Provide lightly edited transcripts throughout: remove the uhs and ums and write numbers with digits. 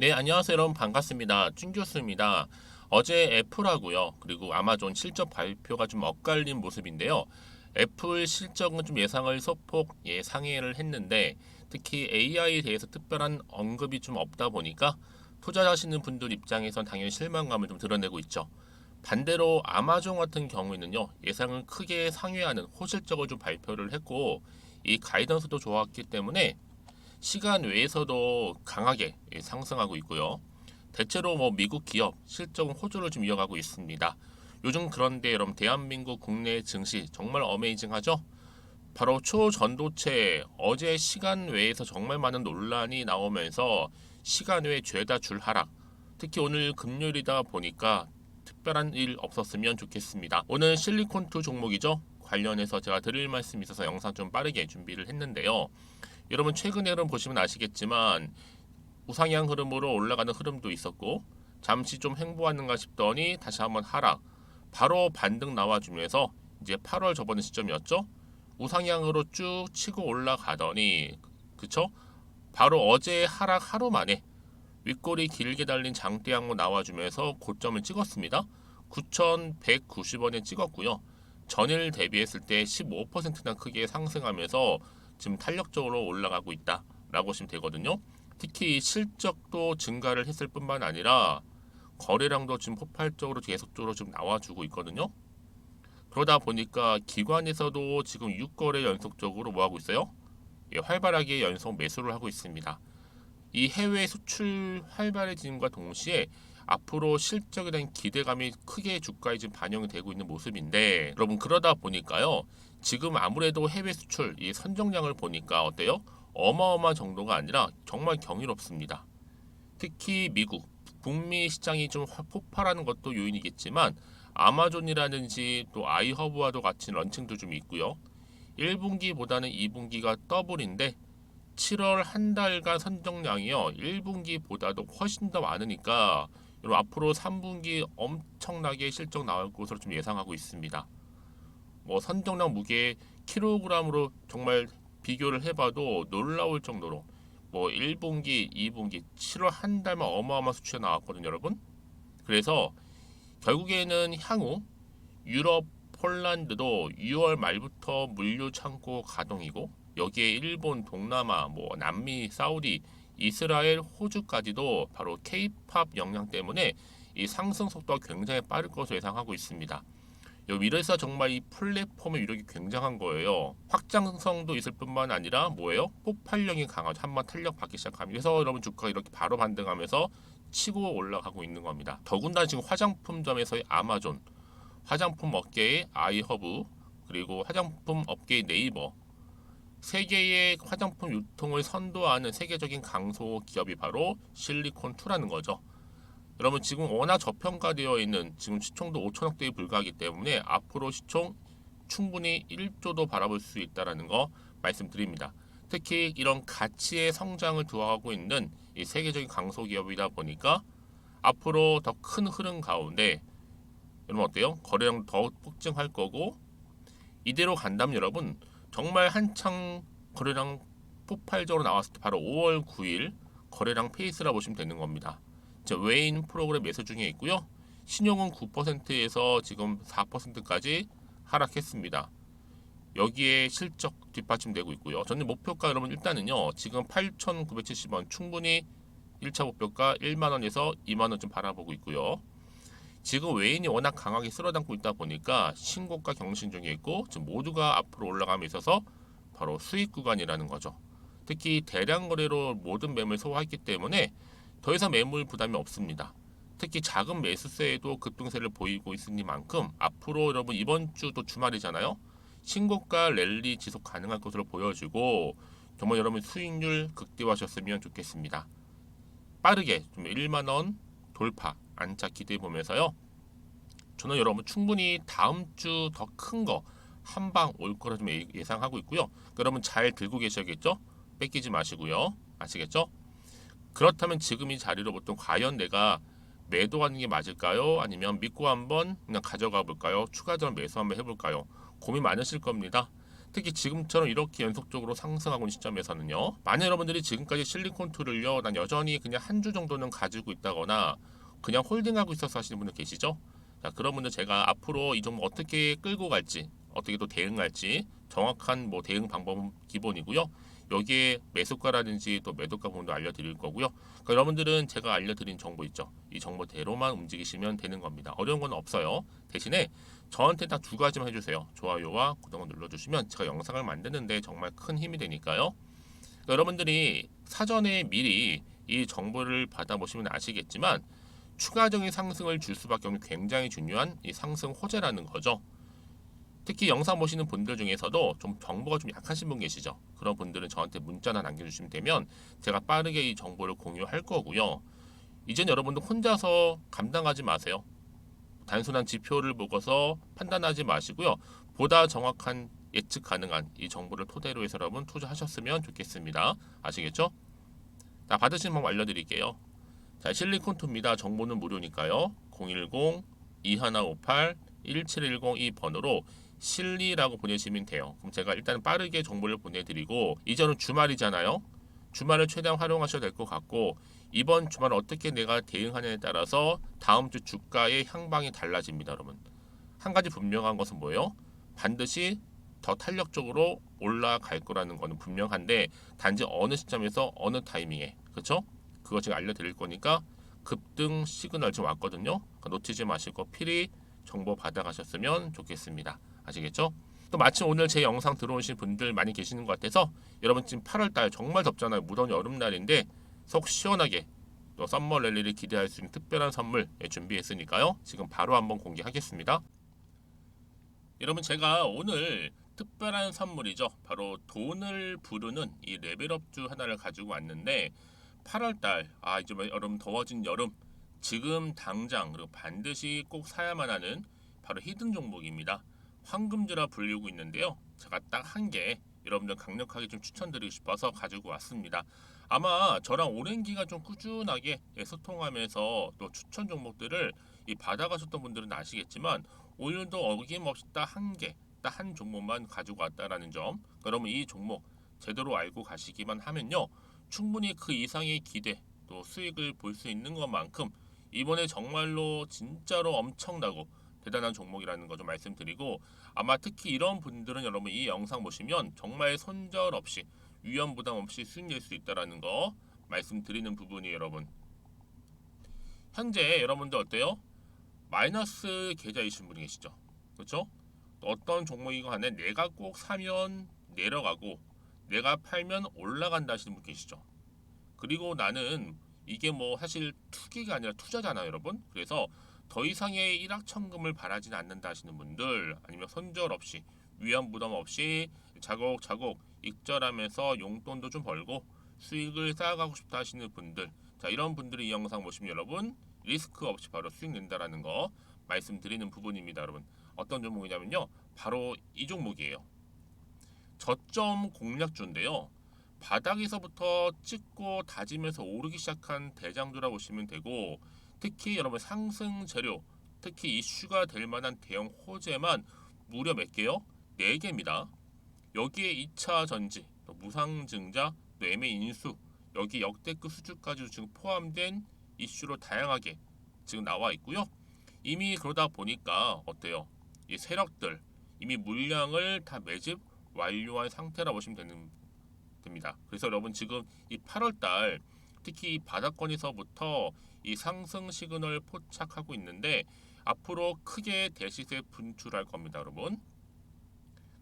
네, 안녕하세요, 여러분. 반갑습니다. 준 교수입니다. 어제 애플하고요, 그리고 아마존 실적 발표가 좀 엇갈린 모습인데요. 애플 실적은 좀 예상을 소폭 상회를 했는데, 특히 AI에 대해서 특별한 언급이 좀 없다 보니까 투자하시는 분들 입장에선 당연히 실망감을 좀 드러내고 있죠. 반대로 아마존 같은 경우에는요, 예상을 크게 상회하는 호실적을 좀 발표를 했고, 이 가이던스도 좋았기 때문에 시간 외에서도 강하게 상승하고 있고요. 대체로 미국 기업 실적은 호조를 좀 이어가고 있습니다. 요즘 그런데 여러분 대한민국 국내 증시 정말 어메이징하죠? 바로 초전도체 어제 시간 외에서 정말 많은 논란이 나오면서 시간 외 죄다 줄 하락. 특히 오늘 금요일이다 보니까 특별한 일 없었으면 좋겠습니다. 오늘 실리콘2 종목이죠. 관련해서 제가 드릴 말씀이 있어서 영상 좀 빠르게 준비를 했는데요. 여러분 최근에 흐름 보시면 아시겠지만 우상향 흐름으로 올라가는 흐름도 있었고 잠시 좀 횡보하는가 싶더니 다시 한번 하락 바로 반등 나와주면서 이제 8월 저번 시점이었죠. 우상향으로 쭉 치고 올라가더니 그쵸? 바로 어제 하락 하루 만에 윗골이 길게 달린 장대 항목 나와주면서 고점을 찍었습니다. 9,190원에 찍었고요. 전일 대비했을 때 15%나 크게 상승하면서 지금 탄력적으로 올라가고 있다라고 보시면 되거든요. 특히 실적도 증가를 했을 뿐만 아니라 거래량도 지금 폭발적으로 계속적으로 좀 나와주고 있거든요. 그러다 보니까 기관에서도 지금 6거래 연속적으로 뭐 하고 있어요? 활발하게 연속 매수를 하고 있습니다. 이 해외 수출 활발해짐과 동시에 앞으로 실적에 대한 기대감이 크게 주가에 지금 반영이 되고 있는 모습인데 여러분 그러다 보니까요. 지금 아무래도 해외 수출 이 선정량을 보니까 어때요? 어마어마한 정도가 아니라 정말 경이롭습니다. 특히 미국, 북미 시장이 좀 폭발하는 것도 요인이겠지만 아마존이라든지 또 아이허브와도 같이 런칭도 좀 있고요. 1분기보다는 2분기가 더블인데 7월 한 달간 선정량이요. 1분기보다도 훨씬 더 많으니까 여러분 앞으로 3분기 엄청나게 실적 나올 것으로 좀 예상하고 있습니다. 선정량 무게 킬로그램으로 정말 비교를 해봐도 놀라울 정도로 1분기, 2분기, 7월 한 달만 어마어마한 수치가 나왔거든요, 여러분. 그래서 결국에는 향후 유럽, 폴란드도 6월 말부터 물류 창고 가동이고 여기에 일본, 동남아, 남미, 사우디, 이스라엘, 호주까지도 바로 K-팝 영향 때문에 이 상승 속도가 굉장히 빠를 것으로 예상하고 있습니다. 이래서 정말 이 플랫폼의 위력이 굉장한 거예요. 확장성도 있을 뿐만 아니라 뭐예요? 폭발력이 강하죠. 한번 탄력 받기 시작하면. 그래서 여러분 주가가 이렇게 바로 반등하면서 치고 올라가고 있는 겁니다. 더군다나 지금 화장품점에서의 아마존, 화장품 업계의 아이허브, 그리고 화장품 업계의 네이버, 세계의 화장품 유통을 선도하는 세계적인 강소 기업이 바로 실리콘2라는 거죠. 여러분 지금 워낙 저평가되어 있는 지금 시총도 5천억대에 불과하기 때문에 앞으로 시총 충분히 1조도 바라볼 수 있다는 거 말씀드립니다. 특히 이런 가치의 성장을 두어가고 있는 이 세계적인 강소 기업이다 보니까 앞으로 더 큰 흐름 가운데 여러분 어때요? 거래량 더 폭증할 거고 이대로 간다면 여러분 정말 한창 거래량 폭발적으로 나왔을 때 바로 5월 9일 거래량 페이스라 보시면 되는 겁니다. 외인 프로그램 매수 중에 있고요. 신용은 9%에서 지금 4%까지 하락했습니다. 여기에 실적 뒷받침되고 있고요. 저는 목표가 여러분 일단은요. 지금 8,970원 충분히 1차 목표가 1만 원에서 2만 원 좀 바라보고 있고요. 지금 외인이 워낙 강하게 쓸어담고 있다 보니까 신고가 경신 중에 있고 지금 모두가 앞으로 올라감에 있어서 바로 수익 구간이라는 거죠. 특히 대량 거래로 모든 매물 소화했기 때문에 더 이상 매물 부담이 없습니다. 특히 작은 매수세에도 급등세를 보이고 있으니만큼 앞으로 여러분 이번 주도 주말이잖아요. 신고가 랠리 지속 가능할 것으로 보여지고 정말 여러분 수익률 극대화하셨으면 좋겠습니다. 빠르게 좀 1만 원 돌파 안착 기대해 보면서요. 저는 여러분 충분히 다음 주 더 큰 거 한 방 올 거라 좀 예상하고 있고요. 여러분 잘 들고 계셔야겠죠? 뺏기지 마시고요. 아시겠죠? 그렇다면 지금 이 자리로 보통 과연 내가 매도하는 게 맞을까요? 아니면 믿고 한번 그냥 가져가 볼까요? 추가적인 매수 한번 해볼까요? 고민 많으실 겁니다. 특히 지금처럼 이렇게 연속적으로 상승하고 있는 시점에서는요. 만약 여러분들이 지금까지 실리콘2를요, 난 여전히 그냥 한 주 정도는 가지고 있다거나 그냥 홀딩하고 있어서 하시는 분들 계시죠? 자, 그런 분들 제가 앞으로 이 종목 어떻게 끌고 갈지, 어떻게 또 대응할지 정확한 뭐 대응 방법은 기본이고요. 여기에 매수가라든지 또 매도가 부분도 알려드릴 거고요. 그러니까 여러분들은 제가 알려드린 정보 있죠. 이 정보대로만 움직이시면 되는 겁니다. 어려운 건 없어요. 대신에 저한테 딱 두 가지만 해주세요. 좋아요와 구독을 눌러주시면 제가 영상을 만드는데 정말 큰 힘이 되니까요. 그러니까 여러분들이 사전에 미리 이 정보를 받아보시면 아시겠지만 추가적인 상승을 줄 수밖에 없는 굉장히 중요한 이 상승 호재라는 거죠. 특히 영상 보시는 분들 중에서도 좀 정보가 좀 약하신 분 계시죠. 그런 분들은 저한테 문자나 남겨주시면 되면 제가 빠르게 이 정보를 공유할 거고요. 이젠 여러분들 혼자서 감당하지 마세요. 단순한 지표를 보고서 판단하지 마시고요. 보다 정확한 예측 가능한 이 정보를 토대로 해서 여러분 투자하셨으면 좋겠습니다. 아시겠죠? 자, 받으신 방법 알려드릴게요. 자, 실리콘2입니다. 정보는 무료니까요. 010-2158-1710 이 번호로 실리라고 보내시면 돼요. 그럼 제가 일단 빠르게 정보를 보내드리고 이제는 주말이잖아요. 주말을 최대한 활용하셔도 될 것 같고 이번 주말 어떻게 내가 대응하냐에 따라서 다음 주 주가의 향방이 달라집니다, 여러분. 한 가지 분명한 것은 뭐예요? 반드시 더 탄력적으로 올라갈 거라는 거는 분명한데 단지 어느 시점에서 어느 타이밍에 그렇죠? 그거 제가 알려드릴 거니까 급등 시그널 좀 왔거든요. 그러니까 놓치지 마시고 필히 정보 받아가셨으면 좋겠습니다. 아시겠죠? 또 마침 오늘 제 영상 들어오신 분들 많이 계시는 것 같아서 여러분 지금 8월달 정말 덥잖아요. 무더운 여름날인데 속 시원하게 또 썸머 랠리를 기대할 수 있는 특별한 선물 준비했으니까요. 지금 바로 한번 공개하겠습니다. 여러분 제가 오늘 특별한 선물이죠. 바로 돈을 부르는 이 레벨업주 하나를 가지고 왔는데 8월달 이제 여름 더워진 여름 지금 당장 그리고 반드시 꼭 사야만 하는 바로 히든 종목입니다. 황금주라 불리고 있는데요. 제가 딱 한 개 여러분들 강력하게 좀 추천드리고 싶어서 가지고 왔습니다. 아마 저랑 오랜 기간 좀 꾸준하게 소통하면서 또 추천 종목들을 받아가셨던 분들은 아시겠지만 오늘도 어김없이 딱 한 개, 딱 한 종목만 가지고 왔다라는 점. 그러면 이 종목 제대로 알고 가시기만 하면요. 충분히 그 이상의 기대 또 수익을 볼 수 있는 것만큼 이번에 정말로 진짜로 엄청나고 대단한 종목이라는 거 좀 말씀드리고 아마 특히 이런 분들은 여러분 이 영상 보시면 정말 손절 없이 위험 부담 없이 수익 낼 수 있다라는 거 말씀드리는 부분이에요, 여러분. 현재 여러분들 어때요? 마이너스 계좌이신 분이 계시죠? 그렇죠? 어떤 종목이건 간에 내가 꼭 사면 내려가고 내가 팔면 올라간다 하시는 분 계시죠? 그리고 나는 이게 뭐 사실 투기가 아니라 투자잖아요, 여러분. 그래서 더 이상의 일확천금을 바라진 않는다 하시는 분들 아니면 손절 없이 위험 부담 없이 자곡자곡 익절하면서 용돈도 좀 벌고 수익을 쌓아가고 싶다 하시는 분들 자 이런 분들이 이 영상 보시면 여러분 리스크 없이 바로 수익 낸다라는 거 말씀드리는 부분입니다, 여러분. 어떤 종목이냐면요. 바로 이 종목이에요. 저점 공략주인데요. 바닥에서부터 찍고 다지면서 오르기 시작한 대장주라 보시면 되고 특히 여러분 상승 재료 특히 이슈가 될 만한 대형 호재만 무려 몇 개요? 4개입니다. 여기에 2차 전지, 또 무상증자, 또 매매 인수 여기 역대급 수주까지 지금 포함된 이슈로 다양하게 지금 나와 있고요. 이미 그러다 보니까 어때요? 이 세력들 이미 물량을 다 매집 완료한 상태라 보시면 됩니다. 그래서 여러분 지금 이 8월달 특히 이 바닥권에서부터 이 상승 시그널 포착하고 있는데 앞으로 크게 대시세 분출할 겁니다, 여러분.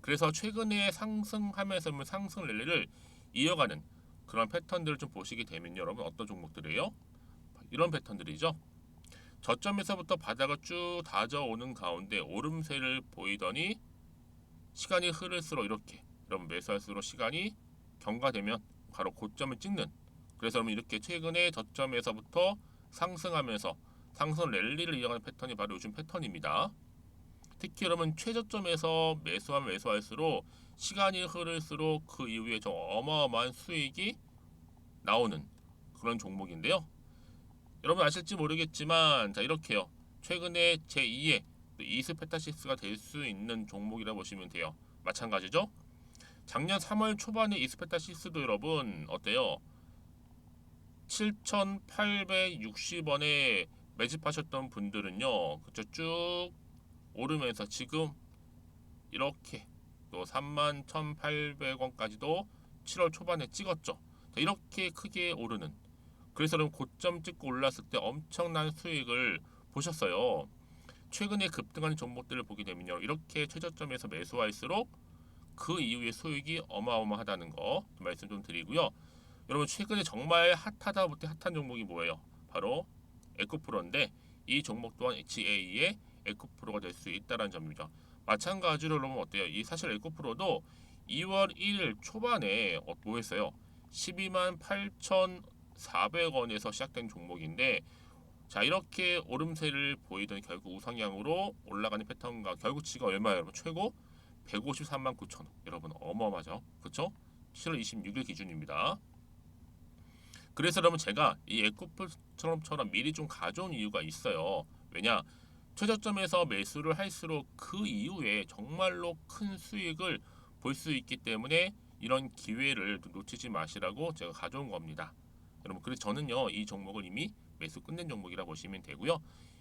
그래서 최근에 상승하면서 상승 랠리를 이어가는 그런 패턴들을 좀 보시게 되면 여러분 어떤 종목들이에요? 이런 패턴들이죠. 저점에서부터 바닥을 쭉 다져오는 가운데 오름세를 보이더니 시간이 흐를수록 이렇게 여러분 매수할수록 시간이 경과되면 바로 고점을 찍는 그래서 여러분 이렇게 최근에 저점에서부터 상승하면서 상승 랠리를 이어가는 패턴이 바로 요즘 패턴입니다. 특히 여러분 최저점에서 매수하면 매수할수록 시간이 흐를수록 그 이후에 좀 어마어마한 수익이 나오는 그런 종목인데요. 여러분 아실지 모르겠지만 자 이렇게요. 최근에 제2의 이스페타시스가 될 수 있는 종목이라 보시면 돼요. 마찬가지죠. 작년 3월 초반에 이스페타시스도 여러분 어때요? 7,860원에 매집하셨던 분들은요, 그쵸, 쭉 오르면서 지금 이렇게 또 31,800원까지도 7월 초반에 찍었죠. 자, 이렇게 크게 오르는, 그래서 그럼 고점 찍고 올랐을 때 엄청난 수익을 보셨어요. 최근에 급등하는 종목들을 보게 되면요, 이렇게 최저점에서 매수할수록 그 이후에 수익이 어마어마하다는 거 말씀 좀 드리고요. 여러분 최근에 정말 핫하다 못해 핫한 종목이 뭐예요? 바로 에코프로인데, 이 종목 또한 HA의 에코프로가 될 수 있다는 점입니다. 마찬가지로 여러분 어때요? 이 사실 에코프로도 2월 1일 초반에 뭐 했어요? 12만 8,400원에서 시작된 종목인데, 자 이렇게 오름세를 보이던 결국 우상향으로 올라가는 패턴과 결국 지가 얼마예요 여러분? 최고 153만 9천 원. 여러분 어마어마하죠, 그쵸? 7월 26일 기준입니다. 그래서 여러분 제가 이 에코프처럼 미리 좀 가져온 이유가 있어요. 왜냐, 최저점에서 매수를 할수록 그 이후에 정말로 큰 수익을 볼 수 있기 때문에 이런 기회를 놓치지 마시라고 제가 가져온 겁니다. 여러분 그래서 저는요 이 종목을 이미 매수 끝낸 종목이라 보시면 되고요.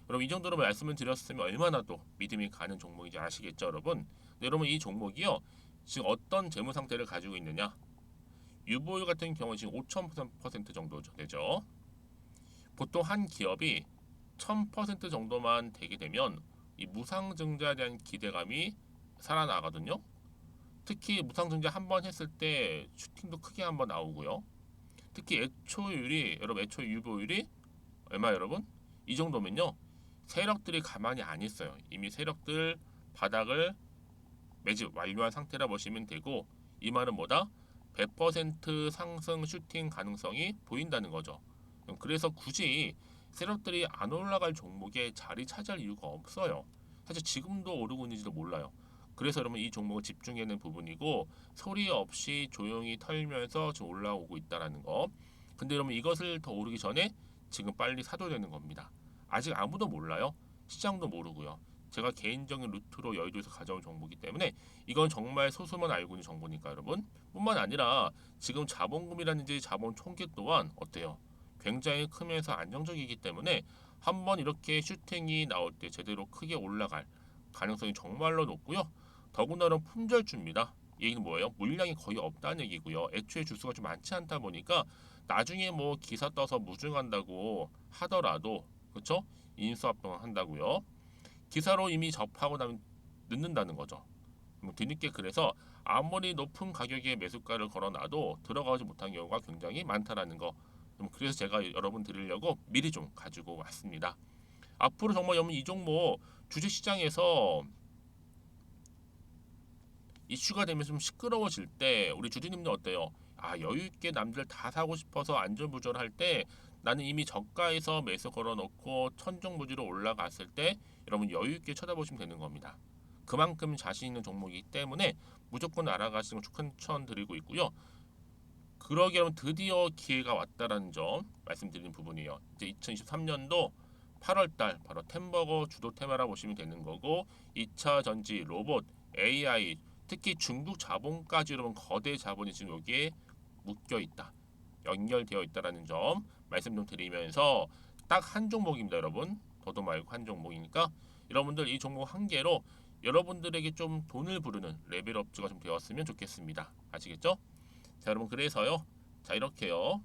여러분 이 정도로 말씀을 드렸으면 얼마나 또 믿음이 가는 종목인지 아시겠죠 여러분? 네, 여러분 이 종목이요 지금 어떤 재무 상태를 가지고 있느냐, 유보율 같은 경우 지금 5,000% 정도 되죠. 보통 한 기업이 1,000% 정도만 되게 되면 이 무상증자에 대한 기대감이 살아나거든요. 특히 무상증자 한 번 했을 때 슈팅도 크게 한번 나오고요. 특히 애초율이 여러분 애초 유보율이 얼마 여러분? 이 정도면요 세력들이 가만히 안 있어요. 이미 세력들 바닥을 매집 완료한 상태라 보시면 되고, 이 말은 뭐다? 100% 상승 슈팅 가능성이 보인다는 거죠. 그래서 굳이 세력들이 안 올라갈 종목에 자리 차지할 이유가 없어요. 사실 지금도 오르고 있는지도 몰라요. 그래서 여러분 이 종목을 집중해야 하는 부분이고, 소리 없이 조용히 털면서 지금 올라오고 있다는 거. 근데 여러분 이것을 더 오르기 전에 지금 빨리 사도 되는 겁니다. 아직 아무도 몰라요. 시장도 모르고요. 제가 개인적인 루트로 여의도에서 가져온 정보이기 때문에 이건 정말 소수만 알고 있는 정보니까 여러분. 뿐만 아니라 지금 자본금이라든지 자본 총계 또한 어때요? 굉장히 크면서 안정적이기 때문에 한번 이렇게 슈팅이 나올 때 제대로 크게 올라갈 가능성이 정말로 높고요. 더군다나 품절주입니다. 이 얘기는 뭐예요? 물량이 거의 없다는 얘기고요. 애초에 주수가 좀 많지 않다 보니까 나중에 뭐 기사 떠서 무증한다고 하더라도, 그렇죠? 인수합병 한다고요. 기사로 이미 접하고 나면 늦는다는 거죠. 뒤늦게, 그래서 아무리 높은 가격에 매수가를 걸어놔도 들어가지 못한 경우가 굉장히 많다라는 거. 그래서 제가 여러분 드리려고 미리 좀 가지고 왔습니다. 앞으로 정말 여러분 이 종목 주식시장에서 이슈가 되면서 좀 시끄러워질 때 우리 주주님들 어때요? 아 여유 있게 남들 다 사고 싶어서 안전부절할 때 나는 이미 저가에서 매수 걸어놓고 천정부지로 올라갔을 때 여러분 여유 있게 쳐다보시면 되는 겁니다. 그만큼 자신 있는 종목이기 때문에 무조건 알아가시는 걸 추천드리고 있고요. 그러기 여러분 드디어 기회가 왔다라는 점 말씀드리는 부분이에요. 이제 2023년도 8월달 바로 템버거 주도 테마라 보시면 되는 거고, 2차 전지, 로봇, AI, 특히 중국 자본까지 여러분 거대 자본이 지금 여기에 묶여 있다, 연결되어 있다라는 점 말씀 좀 드리면서 딱 한 종목입니다, 여러분. 더도 말고 한 종목이니까 여러분들 이 종목 한 개로 여러분들에게 좀 돈을 부르는 레벨업주가 좀 되었으면 좋겠습니다. 아시겠죠? 자, 여러분 그래서요. 자, 이렇게요.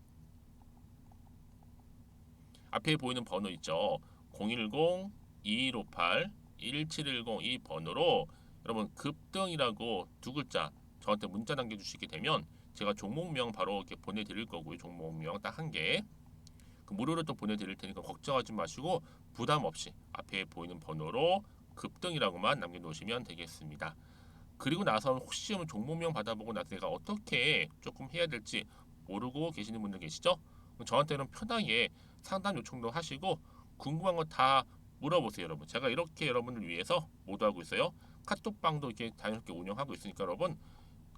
앞에 보이는 번호 있죠. 010-2158-1710 이 번호로 여러분 급등이라고 두 글자 저한테 문자 남겨주시게 되면 제가 종목명 바로 이렇게 보내드릴 거고요. 종목명 딱 한 개. 그 무료로 또 보내드릴 테니까 걱정하지 마시고 부담 없이 앞에 보이는 번호로 급등이라고만 남겨놓으시면 되겠습니다. 그리고 나서 혹시 종목명 받아보고 나서 내가 어떻게 조금 해야 될지 모르고 계시는 분들 계시죠? 저한테는 편하게 상담 요청도 하시고 궁금한 거 다 물어보세요, 여러분. 제가 이렇게 여러분을 위해서 모두하고 있어요. 카톡방도 이렇게 자연스럽게 운영하고 있으니까 여러분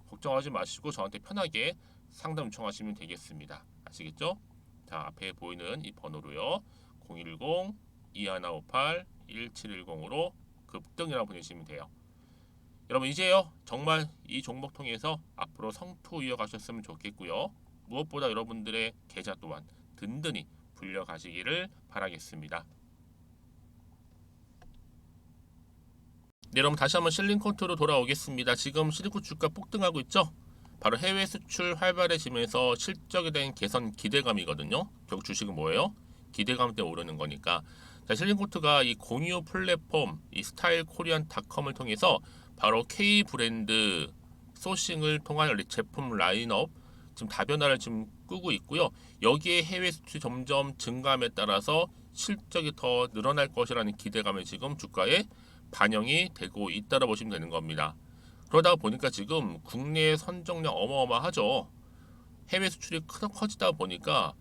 걱정하지 마시고 저한테 편하게 상담 요청하시면 되겠습니다. 아시겠죠? 자, 앞에 보이는 이 번호로요. 010-2158-1710으로 급등이라고 보내시면 돼요. 여러분 이제요 정말 이 종목 통해서 앞으로 성투 이어가셨으면 좋겠고요. 무엇보다 여러분들의 계좌 또한 든든히 불려가시기를 바라겠습니다. 네, 여러분 다시 한번 실링코트로 돌아오겠습니다. 지금 실링코트 주가 폭등하고 있죠? 바로 해외 수출 활발해지면서 실적에 대한 개선 기대감이거든요. 결국 주식은 뭐예요? 기대감 때문에 오르는 거니까. 자, 실링코트가 이 공유 플랫폼 이 스타일 코리안닷컴을 통해서 바로 K 브랜드 소싱을 통한 제품 라인업 지금 다변화를 지금 꾸고 있고요. 여기에 해외 수출이 점점 증가함에 따라서 실적이 더 늘어날 것이라는 기대감이 지금 주가에 반영이 되고 있다고 보시면 되는 겁니다. 그러다 보니까 지금 국내 선정량 어마어마하죠. 해외 수출이 커지다 보니까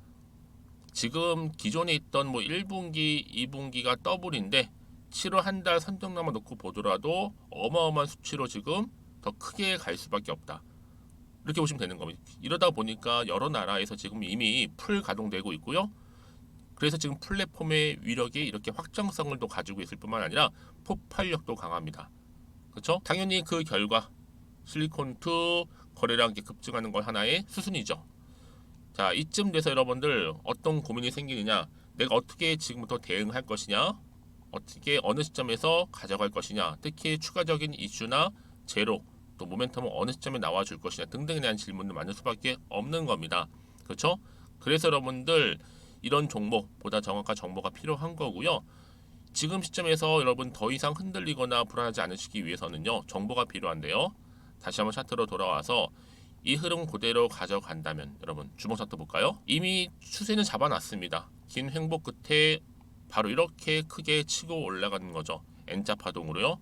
지금 기존에 있던 뭐 1분기, 2분기가 더블인데 7월 한 달 선정량만 놓고 보더라도 어마어마한 수치로 지금 더 크게 갈 수밖에 없다. 이렇게 보시면 되는 겁니다. 이러다 보니까 여러 나라에서 지금 이미 풀 가동되고 있고요. 그래서 지금 플랫폼의 위력이 이렇게 확장성을 또 가지고 있을 뿐만 아니라 폭발력도 강합니다. 그렇죠? 당연히 그 결과 실리콘2 거래량이 급증하는 건 하나의 수순이죠. 자, 이쯤 돼서 여러분들 어떤 고민이 생기느냐, 내가 어떻게 지금부터 대응할 것이냐, 어떻게 어느 시점에서 가져갈 것이냐, 특히 추가적인 이슈나 제로, 또 모멘텀은 어느 시점에 나와줄 것이냐 등등에 대한 질문을 많을 수밖에 없는 겁니다. 그렇죠? 그래서 여러분들 이런 종목보다 정확한 정보가 필요한 거고요. 지금 시점에서 여러분 더 이상 흔들리거나 불안하지 않으시기 위해서는요, 정보가 필요한데요. 다시 한번 차트로 돌아와서 이 흐름 그대로 가져간다면 여러분 주봉 차트 볼까요? 이미 추세는 잡아놨습니다. 긴 횡보 끝에 바로 이렇게 크게 치고 올라가는 거죠. N자 파동으로요.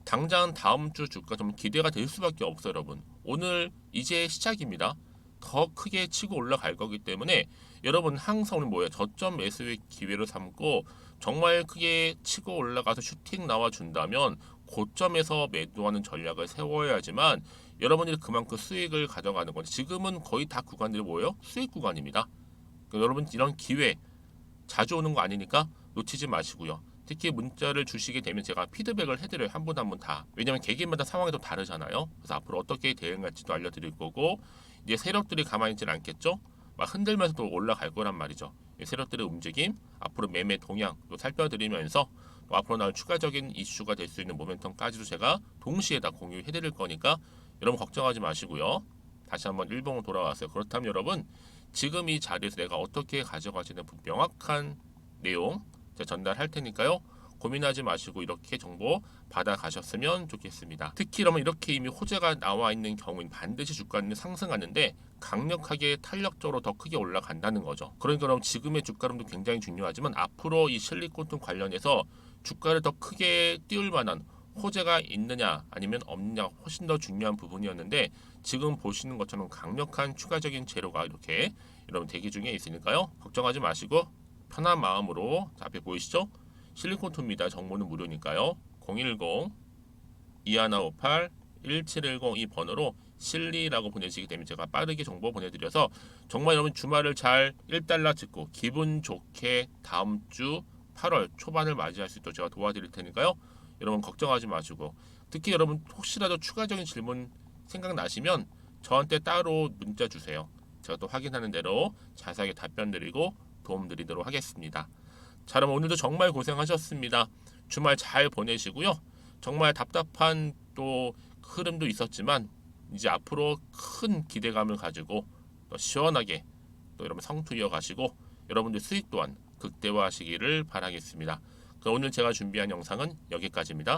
당장 다음 주 주가 좀 기대가 될 수밖에 없어요, 여러분. 오늘 이제 시작입니다. 더 크게 치고 올라갈 거기 때문에 여러분 항상 오늘 뭐예요? 저점 매수의 기회로 삼고 정말 크게 치고 올라가서 슈팅 나와 준다면 고점에서 매도하는 전략을 세워야지만 여러분들이 그만큼 수익을 가져가는 건데 지금은 거의 다 구간들이 뭐예요? 수익 구간입니다. 그러니까 여러분 이런 기회 자주 오는 거 아니니까 놓치지 마시고요. 특히 문자를 주시게 되면 제가 피드백을 해드려요. 한 분 한 분 다. 왜냐면 개개인마다 상황이 또 다르잖아요. 그래서 앞으로 어떻게 대응할지도 알려드릴 거고 이제 세력들이 가만히 있지는 않겠죠. 막 흔들면서 또 올라갈 거란 말이죠. 세력들의 움직임, 앞으로 매매 동향 또 살펴드리면서 또 앞으로 나올 추가적인 이슈가 될 수 있는 모멘텀까지도 제가 동시에 다 공유해드릴 거니까 여러분 걱정하지 마시고요. 다시 한번 일봉으로 돌아왔어요. 그렇다면 여러분 지금 이 자리에서 내가 어떻게 가져가지는 명확한 내용 제가 전달할 테니까요. 고민하지 마시고 이렇게 정보 받아가셨으면 좋겠습니다. 특히 그러면 이렇게 이미 호재가 나와 있는 경우는 반드시 주가는 상승하는데 강력하게 탄력적으로 더 크게 올라간다는 거죠. 그러니까 그럼 지금의 주가름도 굉장히 중요하지만 앞으로 이 실리콘 관련해서 주가를 더 크게 띄울 만한 호재가 있느냐 아니면 없느냐 훨씬 더 중요한 부분이었는데 지금 보시는 것처럼 강력한 추가적인 재료가 이렇게 여러분 대기 중에 있으니까요. 걱정하지 마시고 편한 마음으로 앞에 보이시죠? 실리콘2입니다. 정보는 무료니까요. 010-2158-1710 이 번호로 실리라고 보내시게 되면 제가 빠르게 정보 보내드려서 정말 여러분 주말을 잘 1달러 찍고 기분 좋게 다음 주 8월 초반을 맞이할 수 있도록 제가 도와드릴 테니까요. 여러분 걱정하지 마시고 특히 여러분 혹시라도 추가적인 질문 생각나시면 저한테 따로 문자 주세요. 제가 또 확인하는 대로 자세하게 답변 드리고 도움 드리도록 하겠습니다. 자, 그럼 오늘도 정말 고생하셨습니다. 주말 잘 보내시고요. 정말 답답한 또 흐름도 있었지만 이제 앞으로 큰 기대감을 가지고 또 시원하게 또 여러분 성투 이어가시고 여러분들 수익 또한 극대화하시기를 바라겠습니다. 오늘 제가 준비한 영상은 여기까지입니다.